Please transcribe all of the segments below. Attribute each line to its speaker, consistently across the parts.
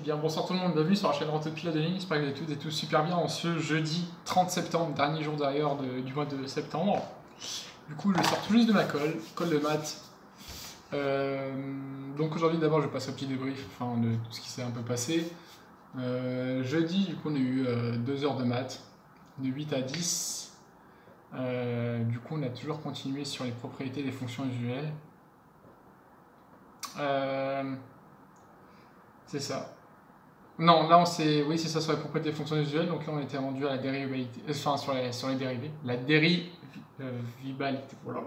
Speaker 1: bien, bonsoir tout le monde, bienvenue sur la chaîne Renteux Pilote de ligne, j'espère que vous allez toutes et tous super bien en ce jeudi 30 septembre, dernier jour d'ailleurs du mois de septembre. Du coup je sors tout juste de ma colle de maths. Donc aujourd'hui d'abord je passe au petit débrief de tout ce qui s'est un peu passé. Jeudi du coup on a eu 2 heures de maths, de 8 à 10. Du coup on a toujours continué sur les propriétés des fonctions usuelles. C'est ça. Non, là on s'est. Oui, c'est ça sur les propriétés des fonctions usuelles. Donc là on était rendu à la dérivabilité. Enfin, sur les dérivés. La dérivabilité. Voilà.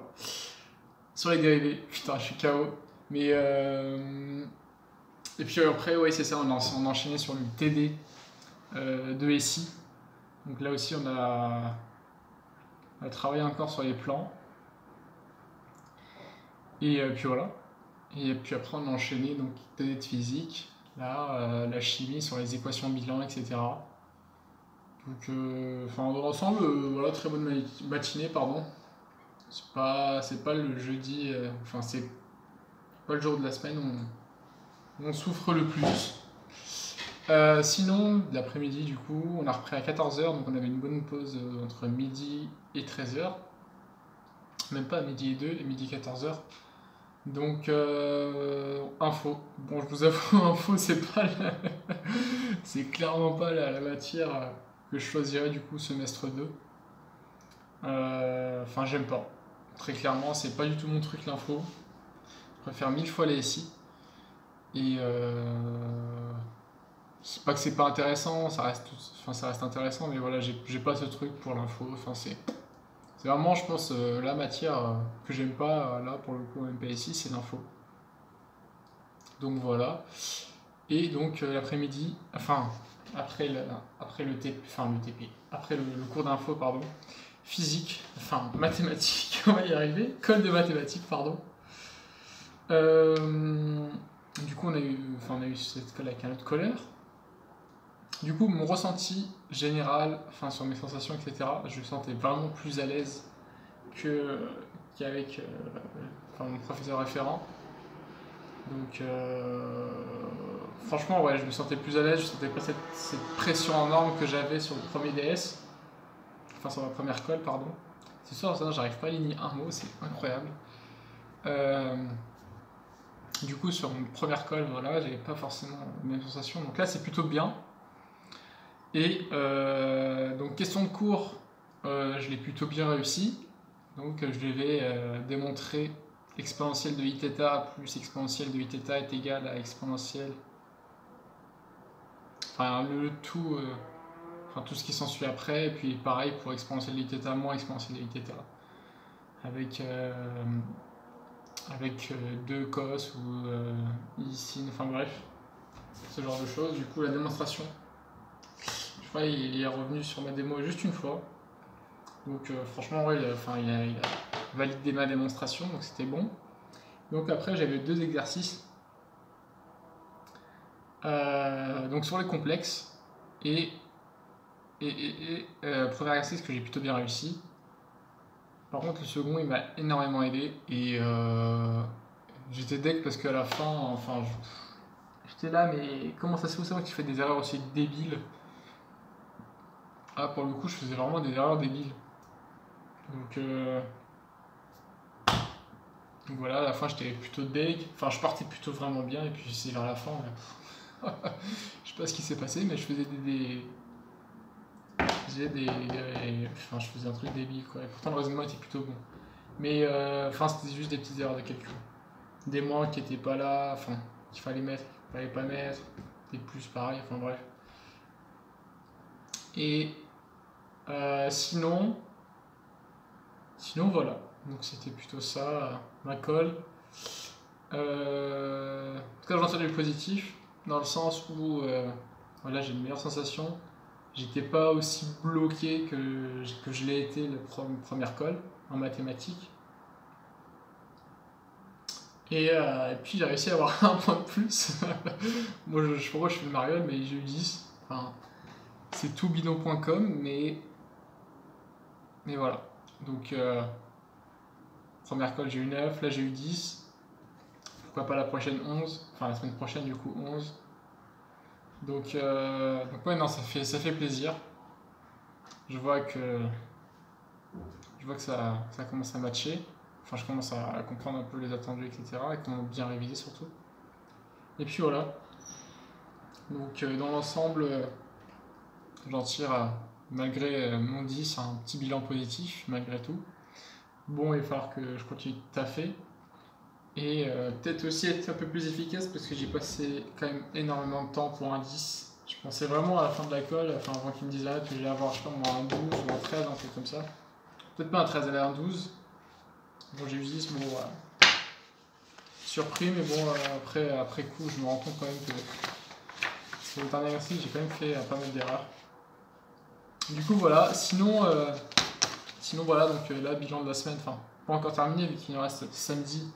Speaker 1: Sur les dérivés. Putain, je suis KO. Mais. Et puis après, oui, c'est ça. On a enchaîné sur le TD de SI. Donc là aussi on a travaillé encore sur les plans. Et puis voilà. Et puis après on a enchaîné donc TD de physique. Là, la chimie sur les équations bilan, etc. Donc, dans l'ensemble, voilà, très bonne matinée, pardon. C'est pas le jeudi, c'est pas le jour de la semaine où on souffre le plus. Sinon, l'après-midi, du coup, on a repris à 14h, donc on avait une bonne pause entre midi et 13h. Même pas à midi et 2, et midi 14h. Donc, info. Bon, je vous avoue, info, c'est clairement pas la matière que je choisirais du coup semestre 2. J'aime pas. Très clairement, c'est pas du tout mon truc l'info. Je préfère 1000 fois les SI. Et c'est pas que c'est pas intéressant, ça reste intéressant, mais voilà, j'ai pas ce truc pour l'info. C'est vraiment, je pense, la matière que j'aime pas, là, pour le coup, MPSI, c'est l'info. Donc voilà. Et donc l'après-midi, après le TP, après le cours d'info, pardon, physique, mathématiques, on va y arriver, colle de mathématiques, pardon. Du coup, on a eu cette colle avec un autre colleur. Du coup, mon ressenti général, sur mes sensations, etc., je me sentais vraiment plus à l'aise qu'avec mon professeur référent. Donc, franchement, ouais, je me sentais plus à l'aise, je sentais pas cette pression énorme que j'avais sur le premier DS, sur ma première colle, pardon. C'est sûr, ça, j'arrive pas à aligner un mot, c'est incroyable. Du coup, sur une première colle, voilà, j'avais pas forcément les mêmes sensations, donc là, c'est plutôt bien. Et donc, question de cours, je l'ai plutôt bien réussi. Donc, je devais démontrer exponentielle de iθ plus exponentielle de iθ est égal à exponentielle. Le tout, tout ce qui s'ensuit après, et puis pareil pour exponentielle de iθ moins exponentielle de iθ. Avec 2 cos ou i sin, bref, ce genre de choses. Du coup, la démonstration, je crois qu'il est revenu sur ma démo juste une fois. Donc, franchement, ouais, il a validé ma démonstration, donc c'était bon. Donc, après, j'avais 2 exercices. Donc, sur les complexes, et premier exercice que j'ai plutôt bien réussi. Par contre, le second, il m'a énormément aidé, et j'étais deg parce qu'à la fin, j'étais là, mais comment ça se fait, moi qui fais des erreurs aussi débiles? Ah, pour le coup, je faisais vraiment des erreurs débiles. Donc voilà, à la fin, j'étais plutôt deg. Je partais plutôt vraiment bien, et puis c'est vers la fin. Je sais pas ce qui s'est passé, mais je faisais je faisais un truc débile, quoi. Et pourtant, le raisonnement était plutôt bon. Mais c'était juste des petites erreurs de calcul. Des moins qui étaient pas là, qu'il fallait mettre, qu'il fallait pas mettre, des plus pareil, bref. Et sinon voilà. Donc c'était plutôt ça, ma colle. En tout cas, j'en tire du positif, dans le sens où j'ai une meilleure sensation. J'étais pas aussi bloqué que je l'ai été la première colle en mathématiques. Et puis j'ai réussi à avoir un point de plus. Moi, je sais pas pourquoi je fais le mariole, mais j'ai eu 10. C'est tout bidon.com, mais voilà. Donc, première colle, j'ai eu 9, là j'ai eu 10. Pourquoi pas la prochaine 11, la semaine prochaine, du coup 11. Donc ouais, non, ça fait plaisir. Je vois que, ça commence à matcher. Enfin, je commence à comprendre un peu les attendus, etc. Et comment bien réviser surtout. Et puis voilà. Donc dans l'ensemble, j'en tire, malgré mon 10, un petit bilan positif, malgré tout. Bon, il va falloir que je continue de taffer. Et peut-être aussi être un peu plus efficace parce que j'ai passé quand même énormément de temps pour un 10. Je pensais vraiment à la fin de la colle, enfin avant qu'ils me disent là, que j'allais avoir, je sais pas moi, un 12 ou un 13, un truc comme ça. Peut-être pas un 13, mais un 12. Bon, j'ai eu 10, bon, voilà. Surpris, mais bon, après coup, je me rends compte quand même que sur le dernier exercice, j'ai quand même fait pas mal d'erreurs. Du coup, voilà. Sinon voilà, donc là, bilan de la semaine, enfin, pas encore terminé, vu qu'il nous reste samedi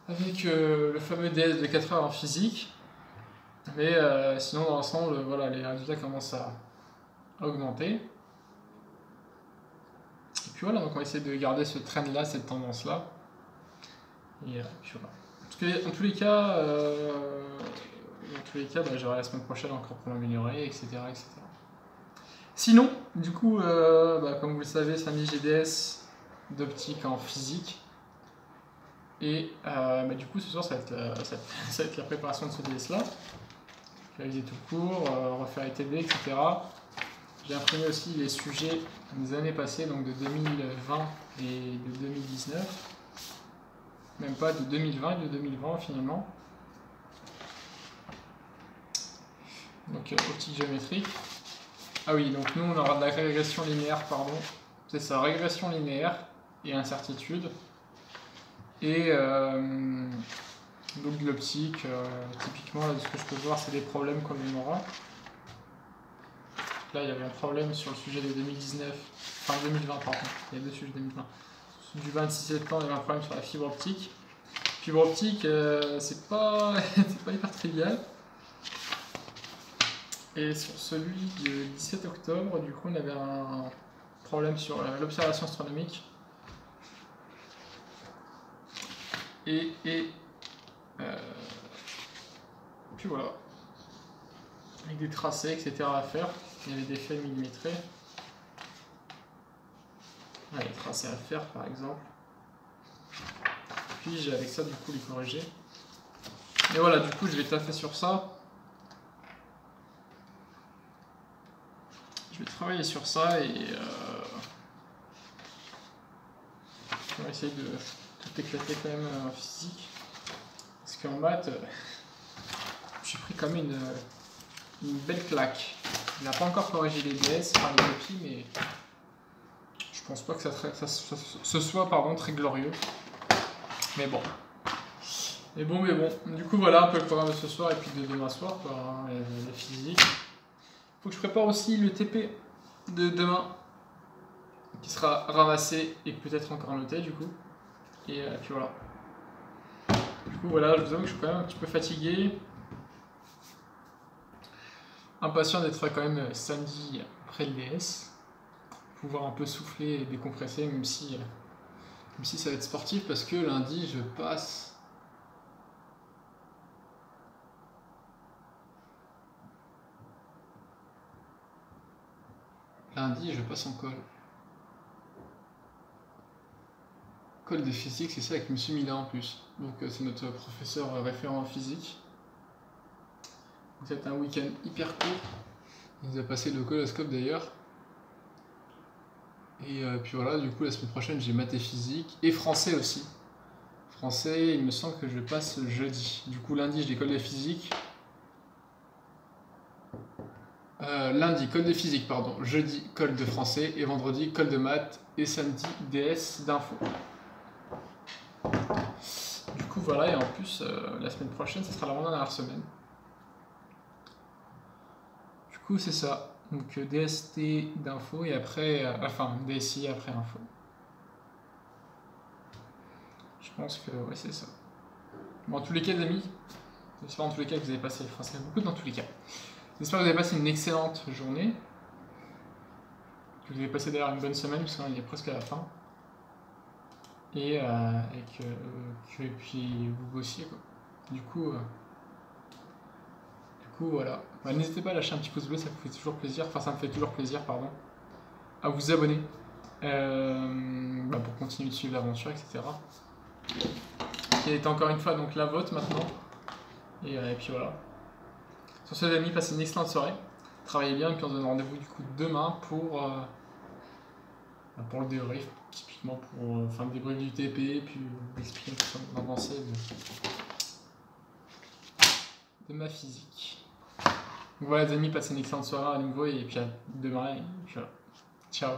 Speaker 1: avec le fameux DS de 4 heures en physique. Mais sinon, dans l'ensemble, voilà, les résultats commencent à augmenter. Et puis voilà, donc on va essayer de garder ce trend-là, cette tendance-là. Et puis voilà. En tous les cas, bah, j'aurai la semaine prochaine encore pour m'améliorer, etc., etc. Sinon, du coup, bah, comme vous le savez, samedi GDS d'optique en physique. Et bah, du coup, ce soir, ça va être la préparation de ce DS-là. Réaliser tout le cours, refaire les TD, etc. J'ai imprimé aussi les sujets des années passées, donc de 2020 et de 2019. Même pas de 2020 et de 2020 finalement. Donc optique géométrique. Ah oui, donc nous on aura de la régression linéaire, pardon. C'est ça, régression linéaire et incertitude. Et donc de l'optique, typiquement là, de ce que je peux voir, c'est des problèmes qu'on aura. Là il y avait un problème sur le sujet de 2019, enfin 2020 pardon, il y a deux sujets 2020. Du 26 septembre, il y avait un problème sur la fibre optique. Fibre optique, c'est pas hyper trivial. Et sur celui du 17 octobre, du coup, on avait un problème sur l'observation astronomique. Et puis voilà. Avec des tracés, etc. à faire. Il y avait des faits millimétrés. Ah, les tracés à faire, par exemple. Puis j'ai avec ça, du coup, les corriger. Et voilà, du coup, je vais taffer sur ça. Je vais travailler sur ça et on va essayer de tout éclater quand même en physique. Parce qu'en maths, j'ai pris quand même une belle claque. Il n'a pas encore corrigé les DS, enfin les copies, mais je pense pas que ce soit très glorieux. Mais bon. Du coup, voilà un peu le programme de ce soir et puis de demain soir, quoi, hein, la physique. Faut que je prépare aussi le TP de demain, qui sera ramassé et peut-être encore noté, du coup. Et puis voilà. Du coup, voilà, je vous avoue que je suis quand même un petit peu fatigué. Impatient d'être quand même samedi après le DS. Pouvoir un peu souffler et décompresser, même si ça va être sportif, parce que lundi, je passe... Lundi, je passe en colle. Colle de physique, c'est ça avec M. Mila en plus. Donc c'est notre professeur référent en physique. C'est un week-end hyper court. Il nous a passé le coloscope d'ailleurs. Et puis voilà, du coup la semaine prochaine j'ai maths et physique. Et français aussi. Français, il me semble que je passe jeudi. Du coup lundi j'ai colle de physique. Lundi, colle de physique, pardon. Jeudi, colle de français. Et vendredi, colle de maths. Et samedi, DS d'info. Du coup, voilà. Et en plus, la semaine prochaine, ça sera la dernière semaine. Du coup, c'est ça. Donc, DST d'info. Et après, enfin, DSI après info. Je pense que, ouais, c'est ça. Bon, en tous les cas, les amis, j'espère en tous les cas que vous avez passé le français beaucoup dans tous les cas. J'espère que vous avez passé une excellente journée. Que vous avez passé d'ailleurs une bonne semaine, parce qu'il est presque à la fin. Et puis vous bossiez, quoi. Du coup coup, voilà. Bah, n'hésitez pas à lâcher un petit pouce bleu, ça me fait toujours plaisir. Enfin, ça me fait toujours plaisir, pardon. À vous abonner pour continuer de suivre l'aventure, etc. Qui est encore une fois donc la vôtre maintenant. Et puis voilà. Sur ce, les amis, passez une excellente soirée. Travaillez bien, et puis on se donne rendez-vous du coup demain pour le débrief, typiquement pour faire le débrief du TP, puis expliquer ce qu'on a pensé de ma physique. Donc voilà les amis, passez une excellente soirée à nouveau, et puis à demain, et puis voilà. Ciao.